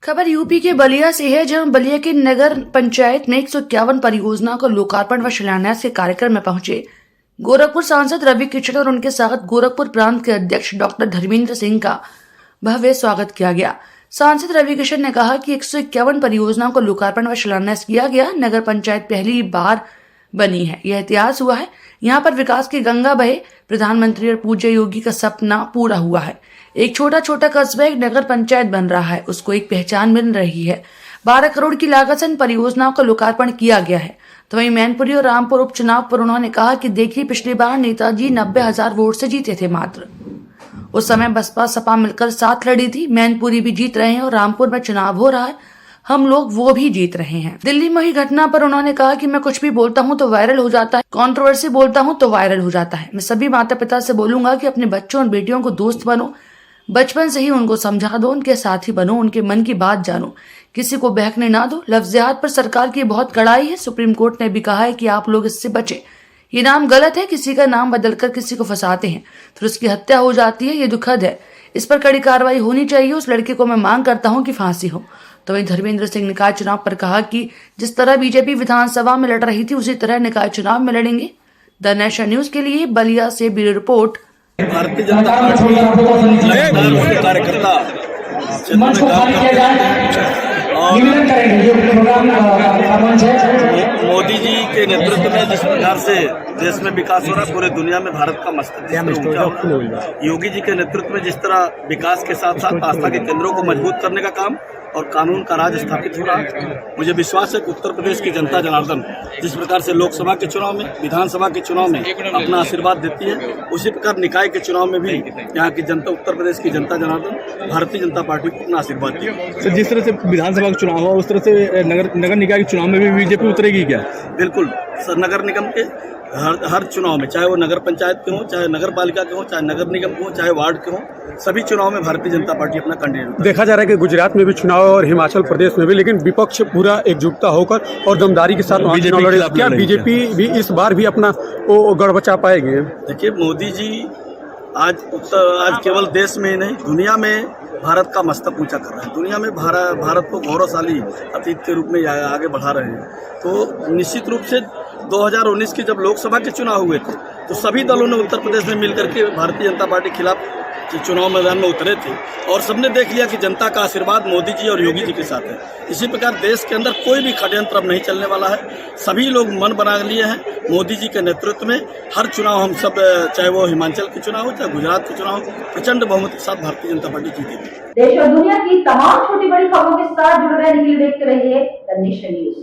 खबर यूपी के बलिया से है, जहां बलिया के नगर पंचायत में 151 परियोजनाओं का लोकार्पण व शिलान्यास के कार्यक्रम में पहुंचे गोरखपुर सांसद रवि किशन और उनके साथ गोरखपुर प्रांत के अध्यक्ष डॉक्टर धर्मेंद्र सिंह का भव्य स्वागत किया गया। सांसद रवि किशन ने कहा कि 151 परियोजनाओं का लोकार्पण व शिलान्यास किया गया। नगर पंचायत पहली बार बनी है, यह इतिहास हुआ है। यहाँ पर विकास की गंगा बहे, प्रधानमंत्री और पूज्य योगी का सपना पूरा हुआ है। एक छोटा छोटा कस्बा एक नगर पंचायत बन रहा है, उसको एक पहचान मिल रही है। 12 करोड़ की लागत से इन परियोजनाओं का लोकार्पण किया गया है। तो वहीं मैनपुरी और रामपुर उपचुनाव पर उन्होंने कहा कि देखिए, पिछली बार नेताजी 90,000 वोट से जीते थे मात्र। उस समय बसपा सपा मिलकर साथ लड़ी थी। मैनपुरी भी जीत रहे हैं और रामपुर में चुनाव हो रहा है, हम लोग वो भी जीत रहे हैं। दिल्ली में हुई घटना पर उन्होंने कहा कि मैं कुछ भी बोलता हूं तो वायरल हो जाता है, कंट्रोवर्सी बोलता हूं तो वायरल हो जाता है। मैं सभी माता पिता से बोलूंगा कि अपने बच्चों और बेटियों को दोस्त बनो, बचपन से ही उनको समझा दो, उनके साथी बनो, उनके मन की बात जानो, किसी को बहकने ना दो। लफ्जियात पर सरकार की बहुत कड़ाई है। सुप्रीम कोर्ट ने भी कहा है कि आप लोग इससे बचें। ये नाम गलत है, किसी का नाम बदलकर किसी को फंसाते हैं फिर उसकी हत्या हो जाती है, ये दुखद है। इस पर कड़ी कार्रवाई होनी चाहिए। उस लड़के को मैं मांग करता हूं कि फांसी हो। तो वहीं धर्मेंद्र सिंह निकाय चुनाव पर कहा कि जिस तरह बीजेपी विधानसभा में लड़ रही थी, उसी तरह निकाय चुनाव में लड़ेंगे। द नेशन न्यूज के लिए बलिया से bureau report. Bharatiya Janata party लगातार उसके कार्यकर्ता और मोदी जी के नेतृत्व में जिस प्रकार से देश में विकास हो रहा है, पूरे दुनिया में भारत का मस्तक ऊंचा हो रहा है। योगी जी के नेतृत्व में जिस तरह विकास के साथ साथ आस्था के केंद्रों को मजबूत करने का काम और कानून का राज स्थापित हो रहा है, मुझे विश्वास है कि उत्तर प्रदेश की जनता जनार्दन जिस प्रकार से लोकसभा के चुनाव में, विधानसभा के चुनाव में अपना आशीर्वाद देती है, उसी प्रकार निकाय के चुनाव में भी यहाँ की जनता, उत्तर प्रदेश की जनता जनार्दन भारतीय जनता पार्टी को अपना आशीर्वाद दी। सर, जिस तरह से विधानसभा का चुनाव हुआ, उस तरह से नगर निकाय के चुनाव में भी बीजेपी उतरेगी क्या? बिल्कुल सर, नगर निगम के हर चुनाव में, चाहे वो नगर पंचायत के हों, चाहे नगर पालिका के हों, चाहे नगर निगम के हों, चाहे वार्ड के हों, सभी चुनाव में भारतीय जनता पार्टी अपना कैंडिडेट। देखा जा रहा है कि गुजरात में भी चुनाव और हिमाचल प्रदेश में भी, लेकिन विपक्ष पूरा एकजुटता होकर और दमदारी के साथ चुनाव लड़े। क्या बीजेपी भी इस बार भी अपना वो गढ़ बचा पाएगी? देखिए, मोदी जी आज केवल देश में ही नहीं, दुनिया में भारत का मस्तक ऊंचा कर रहे हैं। दुनिया में भारत को गौरवशाली अतीत के रूप में आगे बढ़ा रहे हैं। तो निश्चित रूप से 2019 के जब लोकसभा के चुनाव हुए थे, तो सभी दलों ने उत्तर प्रदेश में मिलकर के भारतीय जनता पार्टी के खिलाफ चुनाव मैदान में उतरे थे और सबने देख लिया कि जनता का आशीर्वाद मोदी जी और योगी जी के साथ है। इसी प्रकार देश के अंदर कोई भी षड्यंत्र अब नहीं चलने वाला है। सभी लोग मन बना लिए हैं मोदी जी के नेतृत्व में। हर चुनाव हम सब, चाहे वो हिमाचल के चुनाव हो, चाहे गुजरात के चुनाव, प्रचंड बहुमत के साथ भारतीय जनता पार्टी जीतेगी। देश और दुनिया की तमाम छोटी बड़ी खबरों के साथ जुड़े रहने के लिए देखते रहिए द नेशन न्यूज।